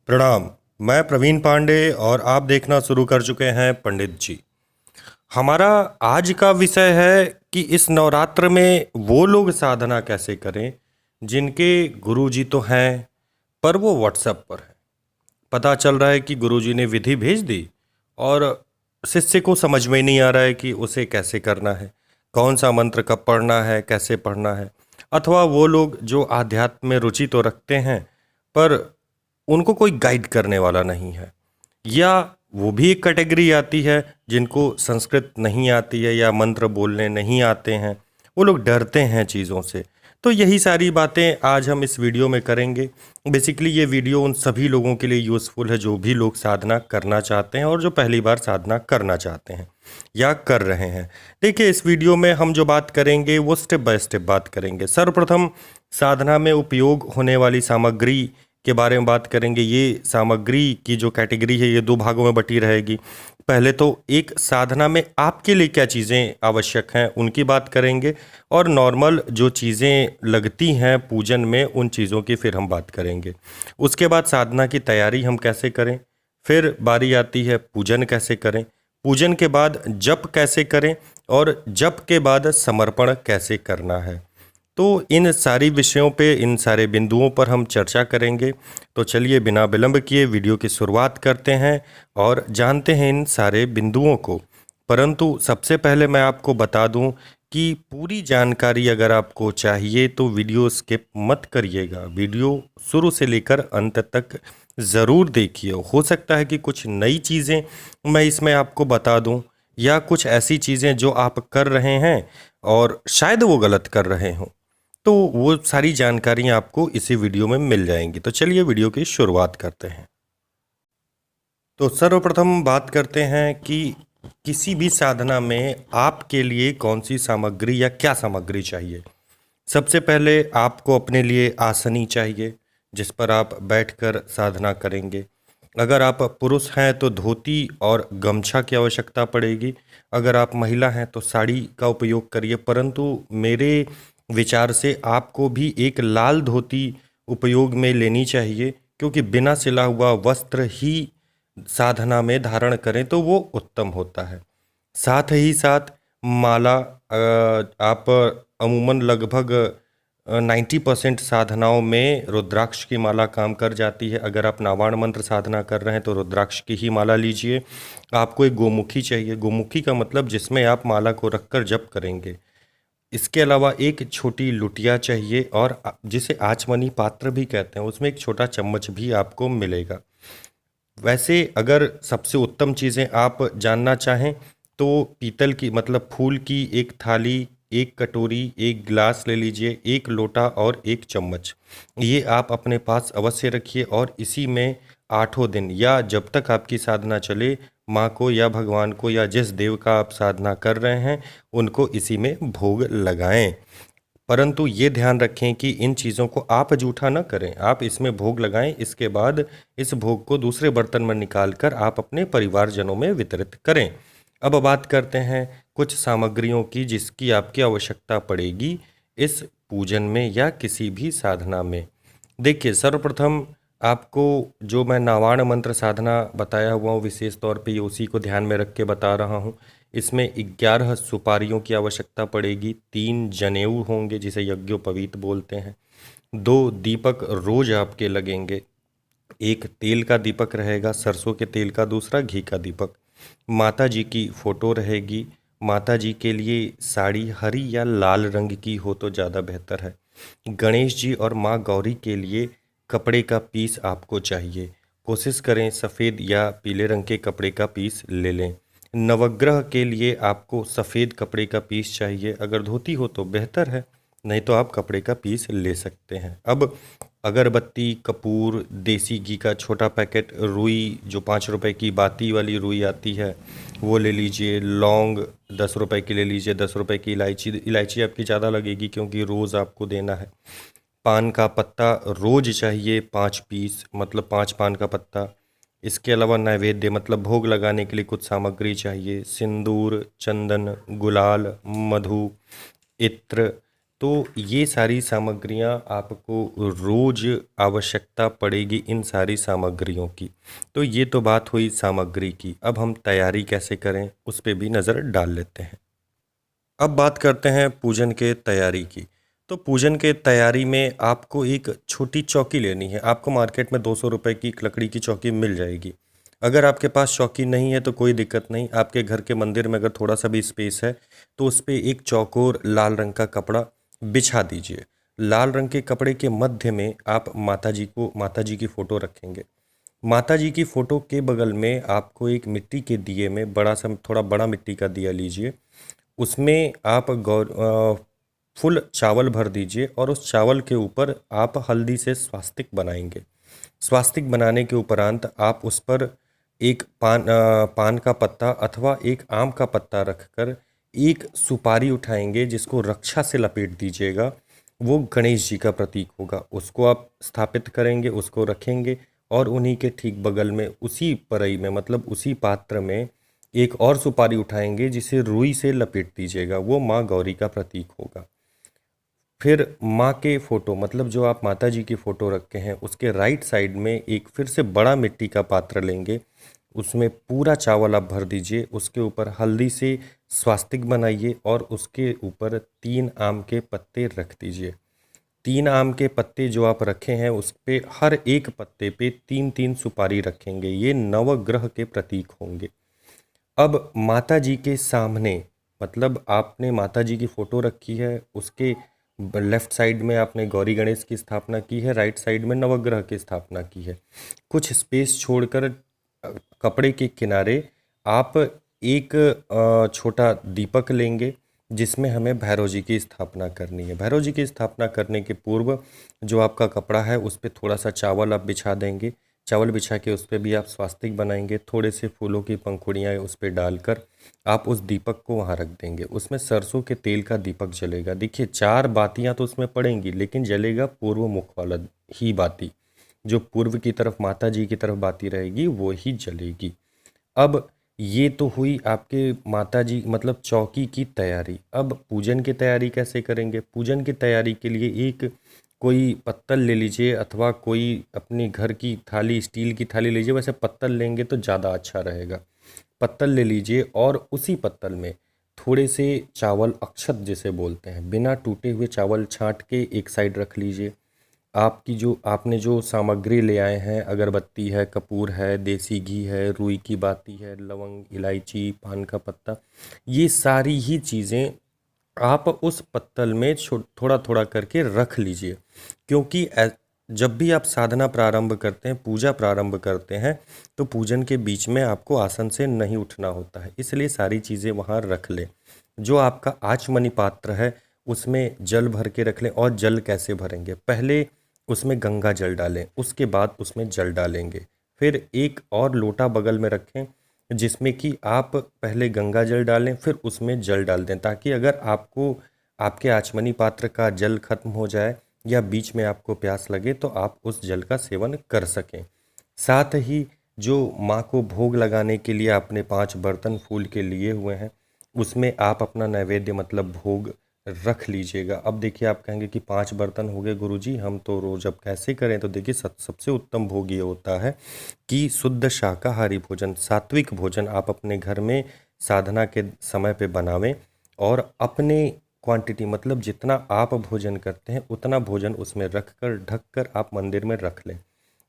प्रणाम। मैं प्रवीण पांडे और आप देखना शुरू कर चुके हैं पंडित जी। हमारा आज का विषय है कि इस नवरात्र में वो लोग साधना कैसे करें जिनके गुरुजी तो हैं पर वो व्हाट्सएप पर है। पता चल रहा है कि गुरुजी ने विधि भेज दी और शिष्य को समझ में ही नहीं आ रहा है कि उसे कैसे करना है, कौन सा मंत्र कब पढ़ना है, कैसे पढ़ना है। अथवा वो लोग जो आध्यात्म में रुचि तो रखते हैं पर उनको कोई गाइड करने वाला नहीं है, या वो भी एक कैटेगरी आती है जिनको संस्कृत नहीं आती है या मंत्र बोलने नहीं आते हैं। वो लोग डरते हैं चीज़ों से। तो यही सारी बातें आज हम इस वीडियो में करेंगे। बेसिकली ये वीडियो उन सभी लोगों के लिए यूज़फुल है जो भी लोग साधना करना चाहते हैं और जो पहली बार साधना करना चाहते हैं या कर रहे हैं। देखिए, इस वीडियो में हम जो बात करेंगे वो स्टेप बाय स्टेप बात करेंगे। सर्वप्रथम साधना में उपयोग होने वाली सामग्री के बारे में बात करेंगे। ये सामग्री की जो कैटेगरी है ये दो भागों में बटी रहेगी। पहले तो एक साधना में आपके लिए क्या चीज़ें आवश्यक हैं उनकी बात करेंगे, और नॉर्मल जो चीज़ें लगती हैं पूजन में उन चीज़ों की फिर हम बात करेंगे। उसके बाद साधना की तैयारी हम कैसे करें, फिर बारी आती है पूजन कैसे करें, पूजन के बाद जप कैसे करें, और जप के बाद समर्पण कैसे करना है। तो इन सारी विषयों पे, इन सारे बिंदुओं पर हम चर्चा करेंगे। तो चलिए बिना विलंब किए वीडियो की शुरुआत करते हैं और जानते हैं इन सारे बिंदुओं को। परंतु सबसे पहले मैं आपको बता दूं कि पूरी जानकारी अगर आपको चाहिए तो वीडियो स्किप मत करिएगा, वीडियो शुरू से लेकर अंत तक ज़रूर देखिए। हो सकता है कि कुछ नई चीज़ें मैं इसमें आपको बता दूं, या कुछ ऐसी चीज़ें जो आप कर रहे हैं और शायद वो गलत कर रहे हों, तो वो सारी जानकारियाँ आपको इसी वीडियो में मिल जाएंगी। तो चलिए वीडियो की शुरुआत करते हैं। तो सर्वप्रथम बात करते हैं कि किसी भी साधना में आपके लिए कौन सी सामग्री या क्या सामग्री चाहिए। सबसे पहले आपको अपने लिए आसनी चाहिए जिस पर आप बैठकर साधना करेंगे। अगर आप पुरुष हैं तो धोती और गमछा की आवश्यकता पड़ेगी। अगर आप महिला हैं तो साड़ी का उपयोग करिए, परंतु मेरे विचार से आपको भी एक लाल धोती उपयोग में लेनी चाहिए, क्योंकि बिना सिला हुआ वस्त्र ही साधना में धारण करें तो वो उत्तम होता है। साथ ही साथ माला, आप अमूमन लगभग 90% साधनाओं में रुद्राक्ष की माला काम कर जाती है। अगर आप नावाण मंत्र साधना कर रहे हैं तो रुद्राक्ष की ही माला लीजिए। आपको एक गोमुखी चाहिए। गोमुखी का मतलब जिसमें आप माला को रखकर जप करेंगे। इसके अलावा एक छोटी लुटिया चाहिए, और जिसे आचमनी पात्र भी कहते हैं, उसमें एक छोटा चम्मच भी आपको मिलेगा। वैसे अगर सबसे उत्तम चीज़ें आप जानना चाहें तो पीतल की मतलब फूल की एक थाली, एक कटोरी, एक गिलास ले लीजिए, एक लोटा और एक चम्मच। ये आप अपने पास अवश्य रखिए और इसी में 8 दिन या जब तक आपकी साधना चले माँ को या भगवान को या जिस देव का आप साधना कर रहे हैं उनको इसी में भोग लगाएं। परंतु ये ध्यान रखें कि इन चीज़ों को आप जूठा न करें, आप इसमें भोग लगाएं। इसके बाद इस भोग को दूसरे बर्तन में निकाल कर आप अपने परिवारजनों में वितरित करें। अब बात करते हैं कुछ सामग्रियों की जिसकी आपकी आवश्यकता पड़ेगी इस पूजन में या किसी भी साधना में। देखिए, सर्वप्रथम आपको जो मैं नावाण मंत्र साधना बताया हुआ हूँ, विशेष तौर पे ये उसी को ध्यान में रख के बता रहा हूँ। इसमें 11 सुपारियों की आवश्यकता पड़ेगी, 3 जनेऊ होंगे जिसे यज्ञोपवीत बोलते हैं, 2 दीपक रोज आपके लगेंगे, एक तेल का दीपक रहेगा सरसों के तेल का, दूसरा घी का दीपक। माता जी की फोटो रहेगी। माता जी के लिए साड़ी हरी या लाल रंग की हो तो ज़्यादा बेहतर है। गणेश जी और माँ गौरी के लिए कपड़े का पीस आपको चाहिए। कोशिश करें सफ़ेद या पीले रंग के कपड़े का पीस ले लें। नवग्रह के लिए आपको सफ़ेद कपड़े का पीस चाहिए। अगर धोती हो तो बेहतर है, नहीं तो आप कपड़े का पीस ले सकते हैं। अब अगरबत्ती, कपूर, देसी घी का छोटा पैकेट, रुई जो 5 रुपए की बाती वाली रुई आती है वो ले लीजिए। लौंग 10 रुपए की ले लीजिए। 10 रुपए की इलायची, इलायची आपकी ज़्यादा लगेगी क्योंकि रोज़ आपको देना है। पान का पत्ता रोज चाहिए 5 पीस, मतलब 5 पान का पत्ता। इसके अलावा नैवेद्य मतलब भोग लगाने के लिए कुछ सामग्री चाहिए, सिंदूर, चंदन, गुलाल, मधु, इत्र। तो ये सारी सामग्रियाँ आपको रोज़ आवश्यकता पड़ेगी इन सारी सामग्रियों की। तो ये तो बात हुई सामग्री की। अब हम तैयारी कैसे करें उस पे भी नज़र डाल लेते हैं। अब बात करते हैं पूजन के तैयारी की। तो पूजन के तैयारी में आपको एक छोटी चौकी लेनी है। आपको मार्केट में 200 रुपए की एक लकड़ी की चौकी मिल जाएगी। अगर आपके पास चौकी नहीं है तो कोई दिक्कत नहीं। आपके घर के मंदिर में अगर थोड़ा सा भी स्पेस है तो उस पे एक चौकोर लाल रंग का कपड़ा बिछा दीजिए। लाल रंग के कपड़े के मध्य में आप माता जी की फ़ोटो रखेंगे। माता जी की फ़ोटो के बगल में आपको एक मिट्टी के दिए में थोड़ा बड़ा मिट्टी का दिया लीजिए। उसमें आप फुल चावल भर दीजिए और उस चावल के ऊपर आप हल्दी से स्वास्तिक बनाएंगे। स्वास्तिक बनाने के उपरांत आप उस पर एक पान का पत्ता अथवा एक आम का पत्ता रखकर एक सुपारी उठाएंगे जिसको रक्षा से लपेट दीजिएगा। वो गणेश जी का प्रतीक होगा। उसको आप स्थापित करेंगे, उसको रखेंगे और उन्हीं के ठीक बगल में उसी परई में मतलब उसी पात्र में एक और सुपारी उठाएंगे जिसे रुई से लपेट दीजिएगा। वो माँ गौरी का प्रतीक होगा। फिर माँ के फोटो मतलब जो आप माता जी की फ़ोटो रखे हैं उसके राइट साइड में एक फिर से बड़ा मिट्टी का पात्र लेंगे। उसमें पूरा चावल आप भर दीजिए। उसके ऊपर हल्दी से स्वास्तिक बनाइए और उसके ऊपर 3 आम के पत्ते रख दीजिए। 3 आम के पत्ते जो आप रखे हैं उस पे हर एक पत्ते पे 3-3 सुपारी रखेंगे। ये नवग्रह के प्रतीक होंगे। अब माता जी के सामने मतलब आपने माता जी की फ़ोटो रखी है, उसके लेफ्ट साइड में आपने गौरी गणेश की स्थापना की है, राइट साइड में नवग्रह की स्थापना की है। कुछ स्पेस छोड़कर कपड़े के किनारे आप एक छोटा दीपक लेंगे जिसमें हमें भैरव जी की स्थापना करनी है। भैरव जी की स्थापना करने के पूर्व जो आपका कपड़ा है उस पर थोड़ा सा चावल आप बिछा देंगे। चावल बिछा के उस पर भी आप स्वास्तिक बनाएंगे। थोड़े से फूलों की पंखुड़ियाँ उस पर डालकर आप उस दीपक को वहाँ रख देंगे। उसमें सरसों के तेल का दीपक जलेगा। देखिए 4 बातियाँ तो उसमें पड़ेंगी लेकिन जलेगा पूर्व मुख वाला ही बाती। जो पूर्व की तरफ माता जी की तरफ बाती रहेगी वो ही जलेगी। अब ये तो हुई आपके माता जी मतलब चौकी की तैयारी। अब पूजन की तैयारी कैसे करेंगे? पूजन की तैयारी के लिए एक कोई पत्तल ले लीजिए अथवा कोई अपनी घर की थाली स्टील की थाली लीजिए। वैसे पत्तल लेंगे तो ज़्यादा अच्छा रहेगा। पत्तल ले लीजिए और उसी पत्तल में थोड़े से चावल अक्षत जिसे बोलते हैं बिना टूटे हुए चावल छांट के एक साइड रख लीजिए। आपने जो सामग्री ले आए हैं अगरबत्ती है, कपूर है, देसी घी है, रुई की बाती है, लवंग, इलायची, पान का पत्ता, ये सारी ही चीज़ें आप उस पत्तल में थोड़ा थोड़ा करके रख लीजिए। क्योंकि जब भी आप साधना प्रारंभ करते हैं, पूजा प्रारंभ करते हैं तो पूजन के बीच में आपको आसन से नहीं उठना होता है, इसलिए सारी चीज़ें वहाँ रख लें। जो आपका आचमनी पात्र है उसमें जल भर के रख लें। और जल कैसे भरेंगे? पहले उसमें गंगा जल डालें, उसके बाद उसमें जल डालेंगे। फिर एक और लोटा बगल में रखें जिसमें कि आप पहले गंगा जल डालें फिर उसमें जल डाल दें, ताकि अगर आपको आपके आचमनी पात्र का जल खत्म हो जाए या बीच में आपको प्यास लगे तो आप उस जल का सेवन कर सकें। साथ ही जो माँ को भोग लगाने के लिए आपने 5 बर्तन फूल के लिए हुए हैं उसमें आप अपना नैवेद्य मतलब भोग रख लीजिएगा। अब देखिए आप कहेंगे कि 5 बर्तन हो गए गुरुजी, हम तो रोज़ अब कैसे करें? तो देखिए सबसे उत्तम भोग ये होता है कि शुद्ध शाकाहारी भोजन, सात्विक भोजन आप अपने घर में साधना के समय पे बनावें और अपने क्वांटिटी मतलब जितना आप भोजन करते हैं उतना भोजन उसमें रख कर ढक कर आप मंदिर में रख लें।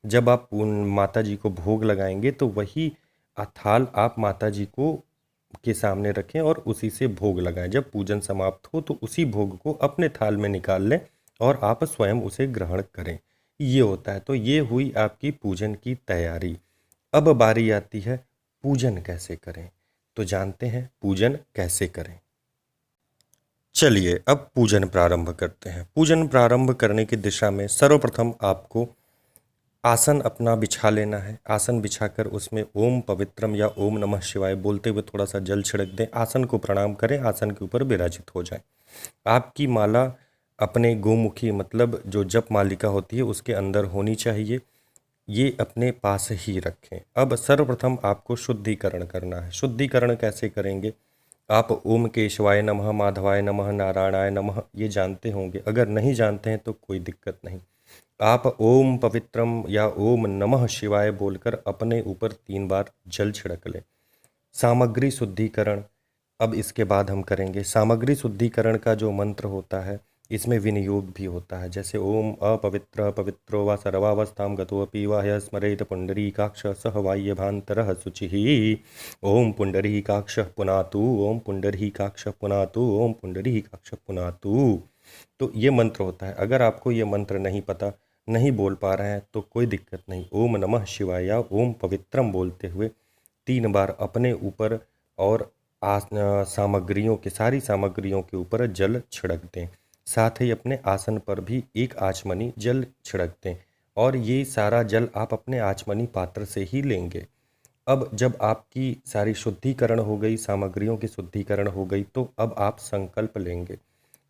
जब आप माता जी को भोग लगाएंगे तो वही थाल आप माता जी को के सामने रखें और उसी से भोग लगाएं। जब पूजन समाप्त हो तो उसी भोग को अपने थाल में निकाल लें और आप स्वयं उसे ग्रहण करें। ये होता है। तो ये हुई आपकी पूजन की तैयारी। अब बारी आती है पूजन कैसे करें। तो जानते हैं पूजन कैसे करें। चलिए अब पूजन प्रारंभ करते हैं। पूजन प्रारंभ करने की दिशा में सर्वप्रथम आपको आसन अपना बिछा लेना है। आसन बिछाकर उसमें ओम पवित्रम या ओम नमः शिवाय बोलते हुए थोड़ा सा जल छिड़क दें। आसन को प्रणाम करें, आसन के ऊपर विराजित हो जाएं। आपकी माला अपने गोमुखी मतलब जो जप मालिका होती है उसके अंदर होनी चाहिए। ये अपने पास ही रखें। अब सर्वप्रथम आपको शुद्धिकरण करना है। शुद्धिकरण कैसे करेंगे? आप ओम केशवाय नमः, माधवाय नमः, नारायणाय नमः ये जानते होंगे। अगर नहीं जानते हैं तो कोई दिक्कत नहीं। आप ओम पवित्रम या ओम नमः शिवाय बोलकर अपने ऊपर 3 बार जल छिड़क लें। सामग्री शुद्धिकरण, अब इसके बाद हम करेंगे। सामग्री शुद्धिकरण का जो मंत्र होता है इसमें विनियोग भी होता है, जैसे ओम अपवित्र पवित्रो व सर्वावस्थां गतोऽपि वा ह्य स्मरेत पुंडरीकाक्ष सह बाह्यभान्तरः शुचिः। ओम पुंडरीकाक्ष पुनातु, ओम पुंडरीकाक्ष पुनातु, ओम पुंडरीकाक्ष पुनातु। तो ये मंत्र होता है। अगर आपको ये मंत्र नहीं पता, नहीं बोल पा रहे हैं तो कोई दिक्कत नहीं। ओम नमः शिवाय या ओम पवित्रम बोलते हुए 3 बार अपने ऊपर और सामग्रियों के, सारी सामग्रियों के ऊपर जल छिड़क दें। साथ ही अपने आसन पर भी एक आचमनी जल छिड़क दें और ये सारा जल आप अपने आचमनी पात्र से ही लेंगे। अब जब आपकी सारी शुद्धिकरण हो गई, सामग्रियों की शुद्धिकरण हो गई, तो अब आप संकल्प लेंगे।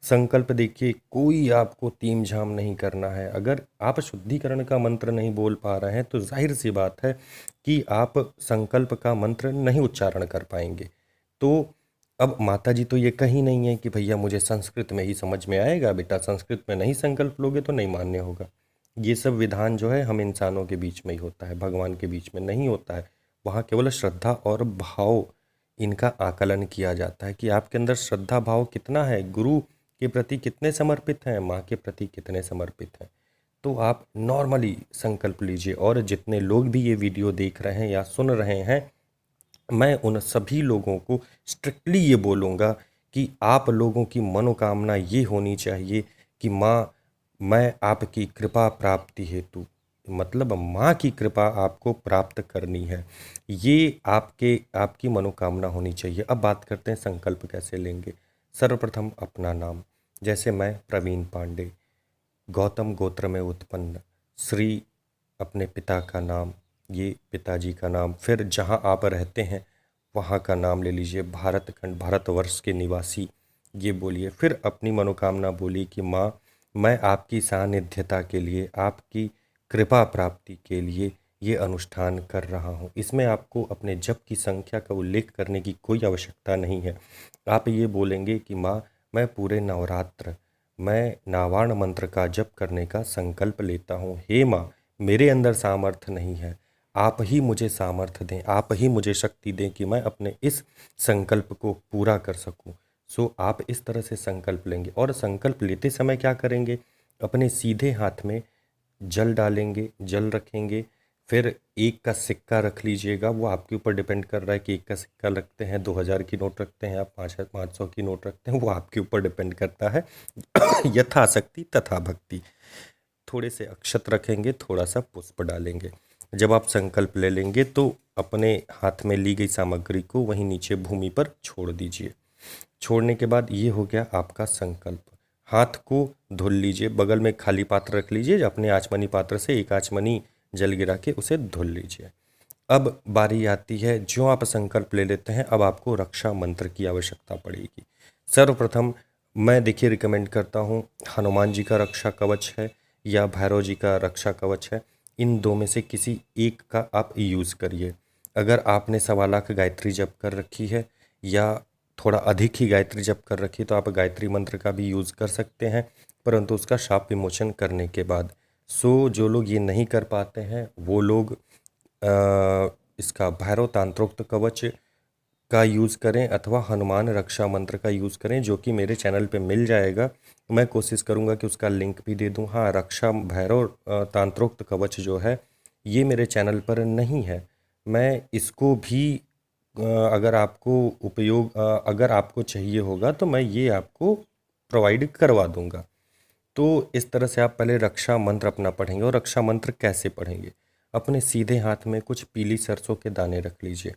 संकल्प देखिए, कोई आपको तीम झाम नहीं करना है। अगर आप शुद्धिकरण का मंत्र नहीं बोल पा रहे हैं तो जाहिर सी बात है कि आप संकल्प का मंत्र नहीं उच्चारण कर पाएंगे। तो अब माता जी तो ये कही नहीं है कि भैया मुझे संस्कृत में ही समझ में आएगा, बेटा संस्कृत में नहीं संकल्प लोगे तो नहीं मान्य होगा। ये सब विधान जो है हम इंसानों के बीच में ही होता है, भगवान के बीच में नहीं होता है। वहाँ केवल श्रद्धा और भाव इनका आकलन किया जाता है कि आपके अंदर श्रद्धा भाव कितना है, गुरु के प्रति कितने समर्पित हैं, माँ के प्रति कितने समर्पित हैं। तो आप नॉर्मली संकल्प लीजिए। और जितने लोग भी ये वीडियो देख रहे हैं या सुन रहे हैं, मैं उन सभी लोगों को स्ट्रिक्टली ये बोलूँगा कि आप लोगों की मनोकामना ये होनी चाहिए कि माँ, मैं आपकी कृपा प्राप्ति हेतु, मतलब माँ की कृपा आपको प्राप्त करनी है, ये आपकी मनोकामना होनी चाहिए। अब बात करते हैं संकल्प कैसे लेंगे। सर्वप्रथम अपना नाम, जैसे मैं प्रवीण पांडे, गौतम गोत्र में उत्पन्न, श्री अपने पिता का नाम, ये पिताजी का नाम, फिर जहाँ आप रहते हैं वहाँ का नाम ले लीजिए, भारतखंड भारतवर्ष के निवासी ये बोलिए। फिर अपनी मनोकामना बोलिए कि माँ, मैं आपकी सानिध्यता के लिए, आपकी कृपा प्राप्ति के लिए ये अनुष्ठान कर रहा हूँ। इसमें आपको अपने जप की संख्या का उल्लेख करने की कोई आवश्यकता नहीं है। आप ये बोलेंगे कि माँ, मैं पूरे नवरात्र मैं नावाण मंत्र का जप करने का संकल्प लेता हूँ। हे माँ, मेरे अंदर सामर्थ्य नहीं है, आप ही मुझे सामर्थ्य दें, आप ही मुझे शक्ति दें कि मैं अपने इस संकल्प को पूरा कर सकूं। सो आप इस तरह से संकल्प लेंगे। और संकल्प लेते समय क्या करेंगे, अपने सीधे हाथ में जल डालेंगे, जल रखेंगे। फिर 1 का सिक्का रख लीजिएगा, वो आपके ऊपर डिपेंड कर रहा है कि 1 का सिक्का रखते हैं, 2000 की नोट रखते हैं, आप 500 की नोट रखते हैं, वो आपके ऊपर डिपेंड करता है। यथाशक्ति तथा भक्ति। थोड़े से अक्षत रखेंगे, थोड़ा सा पुष्प डालेंगे। जब आप संकल्प ले लेंगे तो अपने हाथ में ली गई सामग्री को वहीं नीचे भूमि पर छोड़ दीजिए। छोड़ने के बाद ये हो गया आपका संकल्प। हाथ को धुल लीजिए, बगल में खाली पात्र रख लीजिए, अपने आचमनी पात्र से 1 आचमनी जल गिरा के उसे धुल लीजिए। अब बारी आती है, जो आप संकल्प ले लेते हैं, अब आपको रक्षा मंत्र की आवश्यकता पड़ेगी। सर्वप्रथम मैं देखिए रिकमेंड करता हूँ, हनुमान जी का रक्षा कवच है या भैरव जी का रक्षा कवच है, इन 2 में से किसी एक का आप यूज़ करिए। अगर आपने 1.25 लाख गायत्री जप कर रखी है या थोड़ा अधिक ही गायत्री जप कर रखी है तो आप गायत्री मंत्र का भी यूज़ कर सकते हैं, परंतु उसका शाप विमोचन करने के बाद। सो जो लोग ये नहीं कर पाते हैं वो लोग इसका भैरव तांत्रोक्त कवच का यूज़ करें अथवा हनुमान रक्षा मंत्र का यूज़ करें, जो कि मेरे चैनल पे मिल जाएगा। मैं कोशिश करूँगा कि उसका लिंक भी दे दूँ। हाँ, रक्षा भैरव तांत्रोक्त कवच जो है ये मेरे चैनल पर नहीं है। मैं इसको भी अगर आपको चाहिए होगा तो मैं ये आपको प्रोवाइड करवा दूँगा। तो इस तरह से आप पहले रक्षा मंत्र अपना पढ़ेंगे। और रक्षा मंत्र कैसे पढ़ेंगे, अपने सीधे हाथ में कुछ पीली सरसों के दाने रख लीजिए,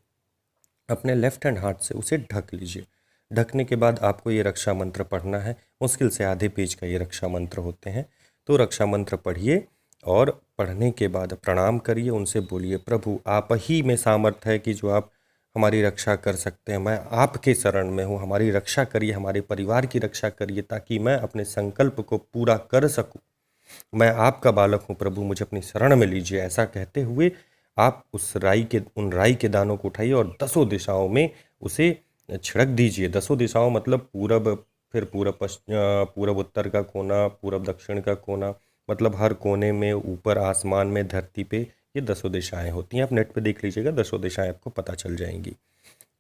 अपने लेफ्ट हैंड हाथ से उसे ढक लीजिए। ढकने के बाद आपको ये रक्षा मंत्र पढ़ना है। मुश्किल से आधे पेज का ये रक्षा मंत्र होते हैं। तो रक्षा मंत्र पढ़िए और पढ़ने के बाद प्रणाम करिए, उनसे बोलिए, प्रभु आप ही में सामर्थ्य है कि जो आप हमारी रक्षा कर सकते हैं। मैं आपके शरण में हूँ, हमारी रक्षा करिए, हमारे परिवार की रक्षा करिए, ताकि मैं अपने संकल्प को पूरा कर सकूँ। मैं आपका बालक हूँ प्रभु, मुझे अपनी शरण में लीजिए। ऐसा कहते हुए आप उन राई के दानों को उठाइए और 10 दिशाओं में उसे छिड़क दीजिए। दसों दिशाओं मतलब पूरब, फिर पूरब उत्तर का कोना, पूरब दक्षिण का कोना, मतलब हर कोने में, ऊपर आसमान में, धरती पे, ये दसों दिशाएं होती हैं। आप नेट पे देख लीजिएगा, दसों दिशाएं आपको पता चल जाएंगी।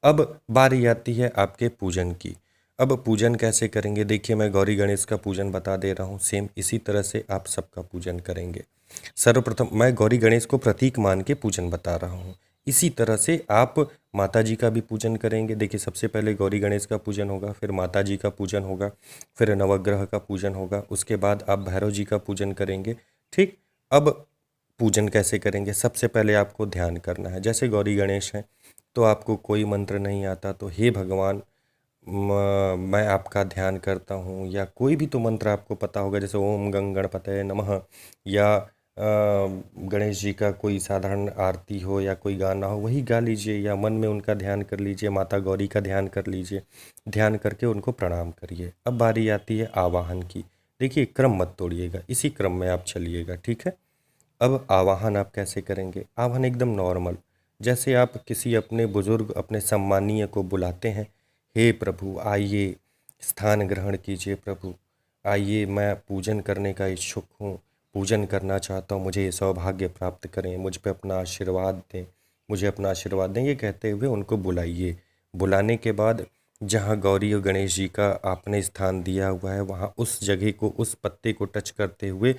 अब बारी आती है आपके पूजन की। अब पूजन कैसे करेंगे, देखिए मैं गौरी गणेश का पूजन बता दे रहा हूँ, सेम इसी तरह से आप सबका पूजन करेंगे। सर्वप्रथम मैं गौरी गणेश को प्रतीक मान के पूजन बता रहा हूँ। इसी तरह से आप माता जी का भी पूजन करेंगे। देखिए सबसे पहले गौरी गणेश का पूजन होगा, फिर माता जी का पूजन होगा, फिर नवग्रह का पूजन होगा, उसके बाद आप भैरव जी का पूजन करेंगे। ठीक। अब पूजन कैसे करेंगे, सबसे पहले आपको ध्यान करना है। जैसे गौरी गणेश हैं तो आपको कोई मंत्र नहीं आता तो हे भगवान मैं आपका ध्यान करता हूँ, या कोई भी तो मंत्र आपको पता होगा, जैसे ओम गंग गणपतये नमः, या गणेश जी का कोई साधारण आरती हो या कोई गाना हो वही गा लीजिए, या मन में उनका ध्यान कर लीजिए, माता गौरी का ध्यान कर लीजिए। ध्यान करके उनको प्रणाम करिए। अब बारी आती है आवाहन की। देखिए क्रम मत तोड़िएगा, इसी क्रम में आप चलिएगा, ठीक है। अब आवाहन आप कैसे करेंगे, आवाहन एकदम नॉर्मल, जैसे आप किसी अपने बुजुर्ग, अपने सम्मानीय को बुलाते हैं। हे प्रभु आइए, स्थान ग्रहण कीजिए प्रभु, आइए मैं पूजन करने का इच्छुक हूँ, पूजन करना चाहता हूँ, मुझे ये सौभाग्य प्राप्त करें, मुझ पे अपना आशीर्वाद दें, मुझे अपना आशीर्वाद दें, ये कहते हुए उनको बुलाइए। बुलाने के बाद जहाँ गौरी और गणेश जी का आपने स्थान दिया हुआ है वहाँ उस जगह को, उस पत्ते को टच करते हुए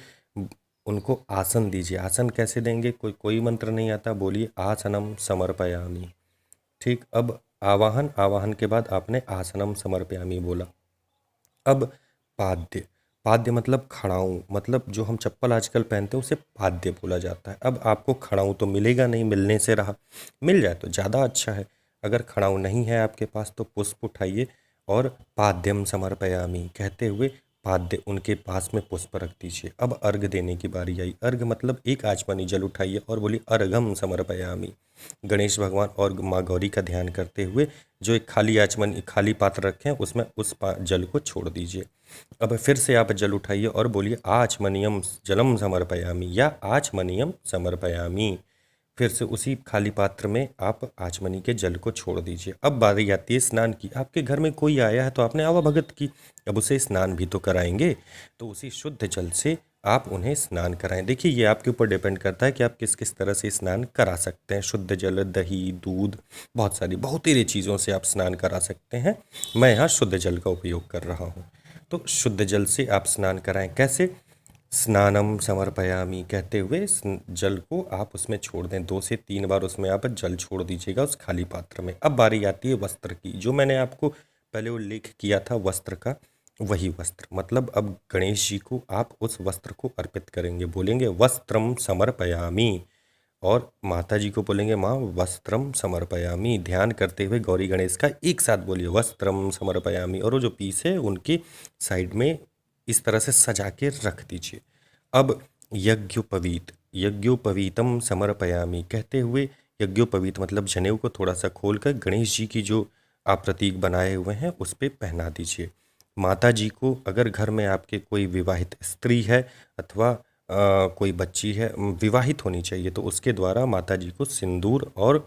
उनको आसन दीजिए। आसन कैसे देंगे, कोई कोई मंत्र नहीं आता, बोलिए आसनम समर्पयामि। ठीक। अब आवाहन, आवाहन के बाद आपने आसनम समर्पयामि बोला। अब पाद्य, पाद्य मतलब खड़ाऊँ, मतलब जो हम चप्पल आजकल पहनते हैं उसे पाद्य बोला जाता है। अब आपको खड़ाऊँ तो मिलेगा नहीं, मिलने से रहा, मिल जाए तो ज़्यादा अच्छा है। अगर खड़ाऊँ नहीं है आपके पास तो पुष्प उठाइए और पाद्यम समर्पयामि कहते हुए पाद्य उनके पास में पुष्प रख दीजिए। अब अर्घ देने की बारी आई। अर्घ मतलब एक आचमनी जल उठाइए और बोलिए अर्घम समर्पयामि। गणेश भगवान और माँ गौरी का ध्यान करते हुए जो एक खाली पात्र रखें उसमें उस जल को छोड़ दीजिए। अब फिर से आप जल उठाइए और बोलिए आचमनियम जलम समर्पयामि या आचमनियम समर्पयामि। फिर से उसी खाली पात्र में आप आचमनी के जल को छोड़ दीजिए। अब बारी आती है स्नान की। आपके घर में कोई आया है तो आपने आवाभगत की, अब उसे स्नान भी तो कराएंगे, तो उसी शुद्ध जल से आप उन्हें स्नान कराएं। देखिए ये आपके ऊपर डिपेंड करता है कि आप किस किस तरह से स्नान करा सकते हैं। शुद्ध जल, दही, दूध, बहुत सारी चीज़ों से आप स्नान करा सकते हैं। मैं यहाँ शुद्ध जल का उपयोग कर रहा हूँ। तो शुद्ध जल से आप स्नान कराएं। कैसे, स्नानम समर्पयामि कहते हुए जल को आप उसमें छोड़ दें। 2 से 3 बार उसमें आप जल छोड़ दीजिएगा उस खाली पात्र में। अब बारी आती है वस्त्र की। जो मैंने आपको पहले उल्लेख किया था वस्त्र का, वही वस्त्र, मतलब अब गणेश जी को आप उस वस्त्र को अर्पित करेंगे। बोलेंगे वस्त्रम समर्पयामि, और माता जी को बोलेंगे माँ वस्त्रम समर्पयामि। ध्यान करते हुए गौरी गणेश का एक साथ बोलिए वस्त्रम समर्पयामि, और वो जो पीस है उनके साइड में इस तरह से सजा के रख दीजिए। अब यज्ञोपवीत, यज्ञोपवीतम समर्पयामि कहते हुए, यज्ञोपवीत मतलब जनेऊ को थोड़ा सा खोलकर गणेश जी की जो आप प्रतीक बनाए हुए हैं उस पर पहना दीजिए। माता जी को, अगर घर में आपके कोई विवाहित स्त्री है अथवा कोई बच्ची है, विवाहित होनी चाहिए, तो उसके द्वारा माता जी को सिंदूर और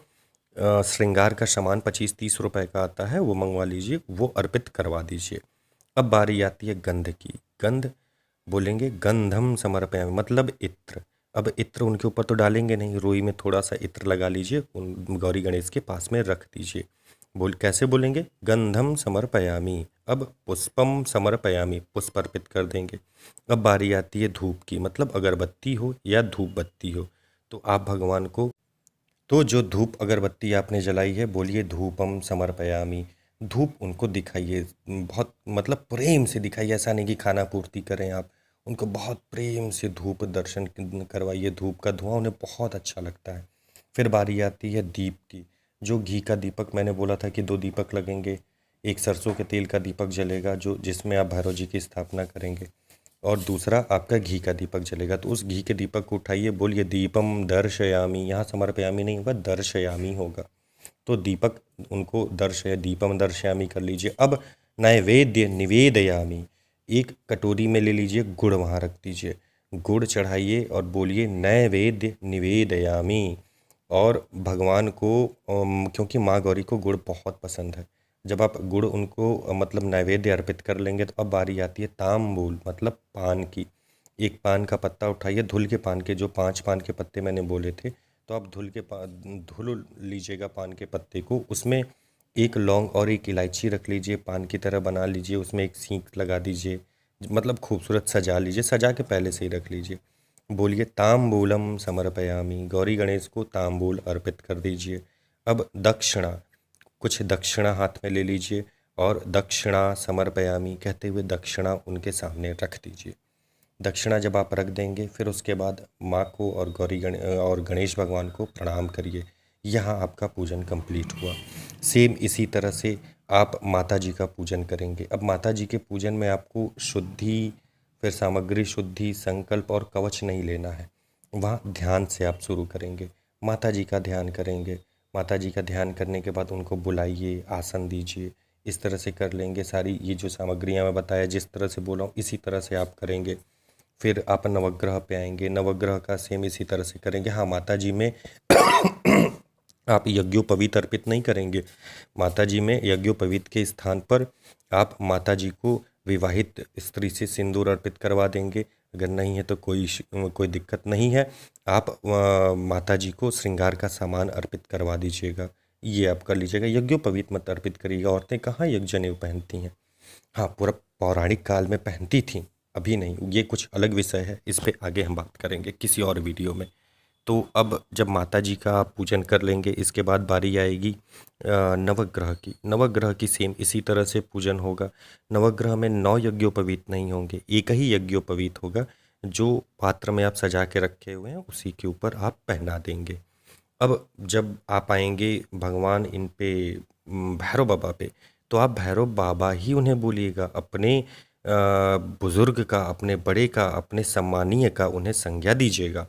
श्रृंगार का सामान 25-30 रुपए का आता है, वो मंगवा लीजिए, वो अर्पित करवा दीजिए। अब बारी आती है गंध की। गंध बोलेंगे गंधम समर्पयामि मतलब इत्र। अब इत्र उनके ऊपर तो डालेंगे नहीं, रुई में थोड़ा सा इत्र लगा लीजिए, उन गौरी गणेश के पास में रख दीजिए। कैसे बोलेंगे, गंधम समर्पयामि। अब पुष्पम समर्पयामि, पुष्प अर्पित कर देंगे। अब बारी आती है धूप की, मतलब अगरबत्ती हो या धूप बत्ती हो, तो आप भगवान को, तो जो धूप अगरबत्ती आपने जलाई है बोलिए धूपम समर्पयामि। धूप उनको दिखाइए, बहुत मतलब प्रेम से दिखाइए, ऐसा नहीं कि खाना पूर्ति करें आप, उनको बहुत प्रेम से धूप दर्शन करवाइए। धूप का धुआं उन्हें बहुत अच्छा लगता है। फिर बारी आती है दीप की। जो घी का दीपक, मैंने बोला था कि 2 दीपक लगेंगे, एक सरसों के तेल का दीपक जलेगा जो जिसमें आप भैरव जी की स्थापना करेंगे, और दूसरा आपका घी का दीपक जलेगा। तो उस घी के दीपक को उठाइए, बोलिए दीपम दर्शयामी। यहाँ समर्पयामी नहीं होगा, दर्शयामी होगा। तो दीपक उनको दीपम दर्शयामी कर लीजिए। अब नैवेद्य निवेदयामी, एक कटोरी में ले लीजिए, गुड़ वहाँ रख दीजिए, गुड़ चढ़ाइए और बोलिए नैवेद्य निवेदयामी। और भगवान को क्योंकि माँ गौरी को गुड़ बहुत पसंद है, जब आप गुड़ उनको मतलब नैवेद्य अर्पित कर लेंगे तो अब बारी आती है ताम्बूल मतलब पान की। एक पान का पत्ता उठाइए, धुल के पान के, जो 5 पान के पत्ते मैंने बोले थे, तो आप धुल लीजिएगा पान के पत्ते को, उसमें एक लौंग और एक इलायची रख लीजिए, पान की तरह बना लीजिए, उसमें एक सींक लगा दीजिए, मतलब खूबसूरत सजा लीजिए, सजा के पहले से ही रख लीजिए। बोलिए ताम्बूलम समर्पयामि, गौरी गणेश को ताम्बूल अर्पित कर दीजिए। अब दक्षिणा, कुछ दक्षिणा हाथ में ले लीजिए और दक्षिणा समर्पयामि कहते हुए दक्षिणा उनके सामने रख दीजिए। दक्षिणा जब आप रख देंगे फिर उसके बाद माँ को और और गणेश भगवान को प्रणाम करिए। यहाँ आपका पूजन कंप्लीट हुआ। सेम इसी तरह से आप माता जी का पूजन करेंगे। अब माता जी के पूजन में आपको शुद्धि, फिर सामग्री शुद्धि, संकल्प और कवच नहीं लेना है। वहाँ ध्यान से आप शुरू करेंगे, माता जी का ध्यान करेंगे। माता जी का ध्यान करने के बाद उनको बुलाइए, आसन दीजिए। इस तरह से कर लेंगे। सारी ये जो सामग्रियाँ मैं बताया, जिस तरह से बोला हूँ इसी तरह से आप करेंगे। फिर आप नवग्रह पे आएंगे, नवग्रह का सेम इसी तरह से करेंगे। हाँ, माता जी में आप यज्ञोपवीत अर्पित नहीं करेंगे। माता जी में यज्ञोपवीत के स्थान पर आप माता जी को विवाहित स्त्री से सिंदूर अर्पित करवा देंगे। अगर नहीं है तो कोई दिक्कत नहीं है। आप माता जी को श्रृंगार का सामान अर्पित करवा दीजिएगा। ये आप कर लीजिएगा। यज्ञोपवीत मत अर्पित करिएगा। औरतें कहाँ यज्ञजनेऊ पहनती हैं। हाँ, पूरा पौराणिक काल में पहनती थीं, अभी नहीं। ये कुछ अलग विषय है, इस पे आगे हम बात करेंगे किसी और वीडियो में। तो अब जब माता जी का आप पूजन कर लेंगे, इसके बाद बारी आएगी नवग्रह की। नवग्रह की सेम इसी तरह से पूजन होगा। नवग्रह में 9 यज्ञोपवीत नहीं होंगे, एक ही यज्ञोपवीत होगा। जो पात्र में आप सजा के रखे हुए हैं उसी के ऊपर आप पहना देंगे। अब जब आप आएंगे भगवान इन पे भैरव बाबा पे, तो आप भैरव बाबा ही उन्हें बोलिएगा। अपने बुजुर्ग का, अपने बड़े का, अपने सम्मानीय का उन्हें संज्ञा दीजिएगा।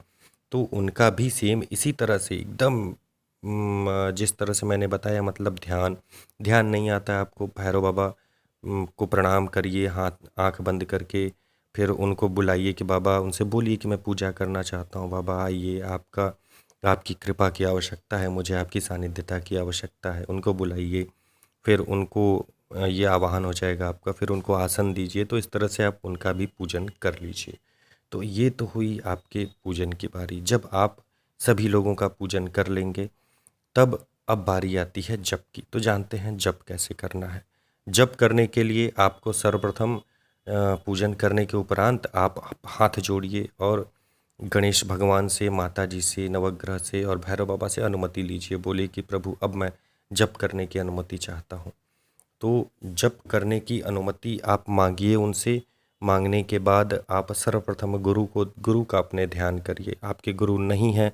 तो उनका भी सेम इसी तरह से एकदम जिस तरह से मैंने बताया, मतलब ध्यान नहीं आता है आपको, भैरव बाबा को प्रणाम करिए हाथ आंख बंद करके। फिर उनको बुलाइए कि बाबा, उनसे बोलिए कि मैं पूजा करना चाहता हूँ, बाबा आइए, आपकी कृपा की आवश्यकता है, मुझे आपकी सानिध्यता की आवश्यकता है। उनको बुलाइए, फिर उनको ये आवाहन हो जाएगा आपका। फिर उनको आसन दीजिए। तो इस तरह से आप उनका भी पूजन कर लीजिए। तो ये तो हुई आपके पूजन की बारी। जब आप सभी लोगों का पूजन कर लेंगे, तब अब बारी आती है जप की। तो जानते हैं जप कैसे करना है। जप करने के लिए आपको सर्वप्रथम पूजन करने के उपरांत आप हाथ जोड़िए और गणेश भगवान से, माता जी से, नवग्रह से और भैरव बाबा से अनुमति लीजिए। बोले कि प्रभु, अब मैं जप करने की अनुमति चाहता हूँ। तो जप करने की अनुमति आप मांगिए उनसे। मांगने के बाद आप सर्वप्रथम गुरु का अपने ध्यान करिए। आपके गुरु नहीं हैं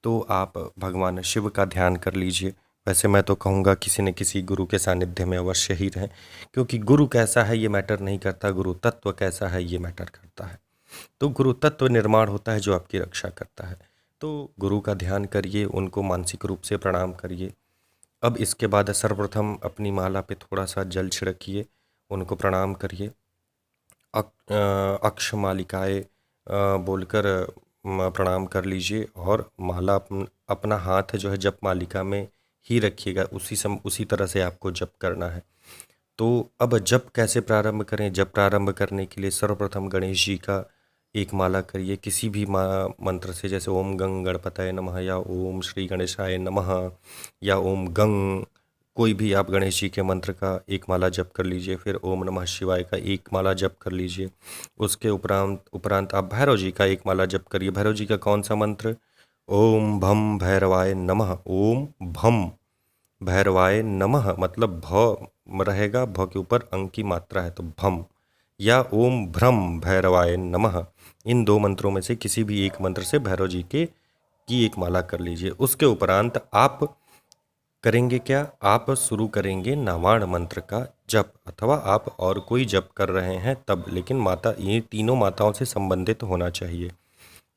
तो आप भगवान शिव का ध्यान कर लीजिए। वैसे मैं तो कहूँगा किसी न किसी गुरु के सानिध्य में अवश्य ही रहें, क्योंकि गुरु कैसा है ये मैटर नहीं करता, गुरु तत्व कैसा है ये मैटर करता है। तो गुरु तत्व निर्माण होता है जो आपकी रक्षा करता है। तो गुरु का ध्यान करिए, उनको मानसिक रूप से प्रणाम करिए। अब इसके बाद सर्वप्रथम अपनी माला पे थोड़ा सा जल छिड़किए, उनको प्रणाम करिए। अक्ष मालिकाए बोलकर प्रणाम कर लीजिए और माला अपना हाथ जो है जप मालिका में ही रखिएगा। उसी तरह से आपको जप करना है। तो अब जप कैसे प्रारंभ करें। जप प्रारंभ करने के लिए सर्वप्रथम गणेश जी का एक माला करिए किसी भी मंत्र से, जैसे ओम गंग गणपतये नमः या ओम श्री गणेशाय नमः या ओम गंग, कोई भी आप गणेश जी के मंत्र का एक माला जप कर लीजिए। फिर ओम नमः शिवाय का एक माला जप कर लीजिए। उसके उपरांत आप भैरव जी का एक माला जप करिए। भैरव जी का कौन सा मंत्र? ओम भम भैरवाय नमः। ओम भम भैरवाय नमः मतलब भ रहेगा, भ के ऊपर अंक की मात्रा है तो भम, या ओम भ्रम भैरवाय नमः। इन 2 मंत्रों में से किसी भी एक मंत्र से भैरव जी की एक माला कर लीजिए। उसके उपरांत आप करेंगे क्या? आप शुरू करेंगे नावाण मंत्र का जप, अथवा आप और कोई जप कर रहे हैं तब, लेकिन ये तीनों माताओं से संबंधित होना चाहिए।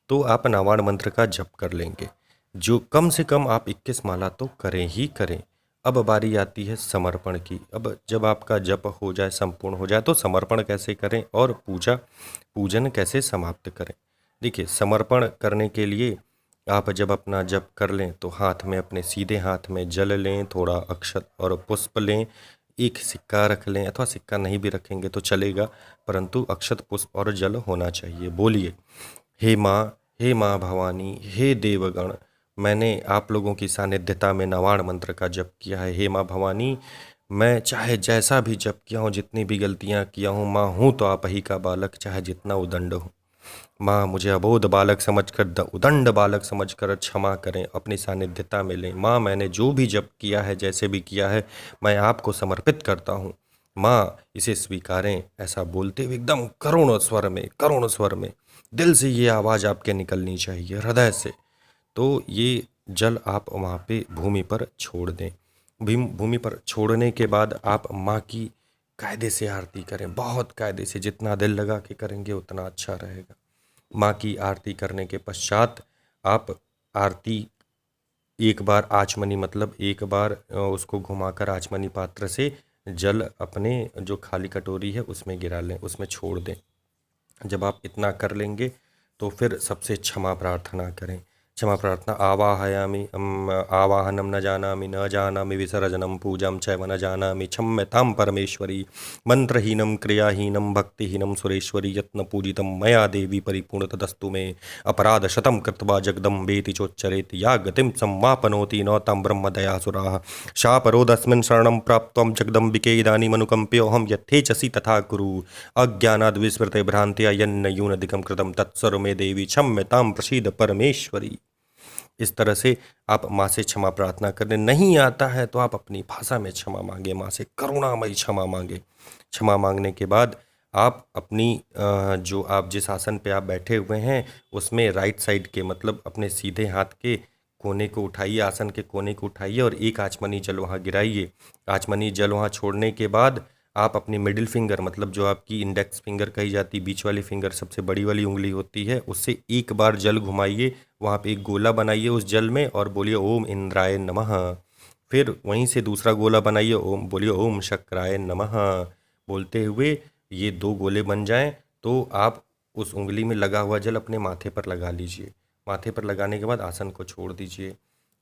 तो आप नावाण मंत्र का जप कर लेंगे, जो कम से कम आप 21 माला तो करें ही करें। अब बारी आती है समर्पण की। अब जब आपका जप हो जाए, संपूर्ण हो जाए, तो समर्पण कैसे करें और पूजन कैसे समाप्त करें। देखिए, समर्पण करने के लिए आप जब अपना जप कर लें तो हाथ में, अपने सीधे हाथ में जल लें, थोड़ा अक्षत और पुष्प लें। एक सिक्का रख लें, अथवा सिक्का नहीं भी रखेंगे तो चलेगा, परंतु अक्षत पुष्प और जल होना चाहिए। बोलिए, हे माँ भवानी, हे देवगण, मैंने आप लोगों की सानिध्यता में नवाण मंत्र का जप किया है। हे माँ भवानी, मैं चाहे जैसा भी जप किया हूँ, जितनी भी गलतियाँ किया हूँ, माँ हूँ तो आप ही का बालक, चाहे जितना उदंड हो। माँ, मुझे अबोध बालक समझकर, उदंड बालक समझकर क्षमा करें, अपनी सानिध्यता में लें। माँ, मैंने जो भी जप किया है, जैसे भी किया है, मैं आपको समर्पित करता हूँ। माँ, इसे स्वीकारें। ऐसा बोलते हुए एकदम करुण स्वर में दिल से ये आवाज़ आपके निकलनी चाहिए, हृदय से। तो ये जल आप वहाँ पे भूमि पर छोड़ दें। भूमि पर छोड़ने के बाद आप माँ की कायदे से आरती करें, बहुत कायदे से, जितना दिल लगा के करेंगे उतना अच्छा रहेगा। माँ की आरती करने के पश्चात आप आरती एक बार आचमनी, मतलब एक बार उसको घुमाकर आचमनी पात्र से जल अपने जो खाली कटोरी है उसमें गिरा लें, उसमें छोड़ दें। जब आप इतना कर लेंगे तो फिर सबसे क्षमा प्रार्थना करें। क्षमा प्रार्थना, आवाहनम न जानामि, न जानामि विसर्जनम, पूजम चैव न जानामि, क्षम्यतां परमेश्वरी, मंत्रहीनम क्रियाहीनम भक्तिहीनम सुरेश्वरी, यत्न पूजितम मया देवी परिपूर्ण तदस्तु मे, अपराध शतम कृत्वा जगदम्बेति चोच्चरेति, या गतिम सम्मापनोति न तं ब्रह्मदयासुराः, शापरोदस्मिन् शरणं प्राप्त्वं जगदम्बिके इदानीमनुकम्प्योऽहं यथेच्छसि तथा कुरु, अज्ञानाद् विस्मृते भ्रान्त्या यन्न यूनधिकं कृतं तत्सर्व मे देवी क्षम्यतां प्रसीद परमेश्वरी। इस तरह से आप माँ से क्षमा प्रार्थना करें। नहीं आता है तो आप अपनी भाषा में क्षमा मांगे, माँ से करुणामयी क्षमा मांगे। क्षमा मांगने के बाद आप अपनी जो आप जिस आसन पे आप बैठे हुए हैं उसमें राइट साइड के, मतलब अपने सीधे हाथ के कोने को उठाइए, आसन के कोने को उठाइए और एक आचमनी जल वहाँ गिराइए। आचमनी जल वहाँ छोड़ने के बाद आप अपनी मिडिल फिंगर, मतलब जो आपकी इंडेक्स फिंगर कही जाती, बीच वाली फिंगर सबसे बड़ी वाली उंगली होती है, उससे एक बार जल घुमाइए, वहाँ पे एक गोला बनाइए उस जल में और बोलिए ओम इंद्राय नमः। फिर वहीं से दूसरा गोला बनाइए, ओम बोलिए ओम शक्राय नमः। बोलते हुए ये दो गोले बन जाएं तो आप उस उंगली में लगा हुआ जल अपने माथे पर लगा लीजिए। माथे पर लगाने के बाद आसन को छोड़ दीजिए।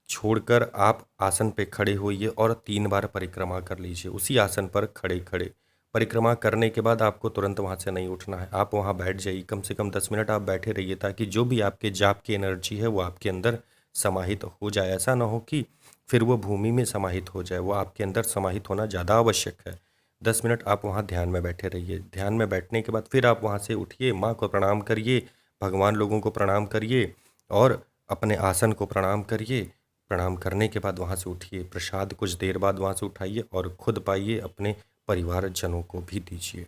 छोड़कर आप आसन पे खड़े होइए और 3 बार परिक्रमा कर लीजिए उसी आसन पर खड़े खड़े। परिक्रमा करने के बाद आपको तुरंत वहाँ से नहीं उठना है, आप वहाँ बैठ जाइए। कम से कम 10 मिनट आप बैठे रहिए ताकि जो भी आपके जाप की एनर्जी है वो आपके अंदर समाहित हो जाए। ऐसा ना हो कि फिर वो भूमि में समाहित हो जाए, वो आपके अंदर समाहित होना ज़्यादा आवश्यक है। 10 मिनट आप वहाँ ध्यान में बैठे रहिए। ध्यान में बैठने के बाद फिर आप वहाँ से उठिए, माँ को प्रणाम करिए, भगवान लोगों को प्रणाम करिए और अपने आसन को प्रणाम करिए। प्रणाम करने के बाद वहाँ से उठिए, प्रसाद कुछ देर बाद वहाँ से उठाइए और खुद पाइए, अपने परिवारजनों को भी दीजिए।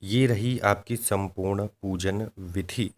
ये रही आपकी संपूर्ण पूजन विधि।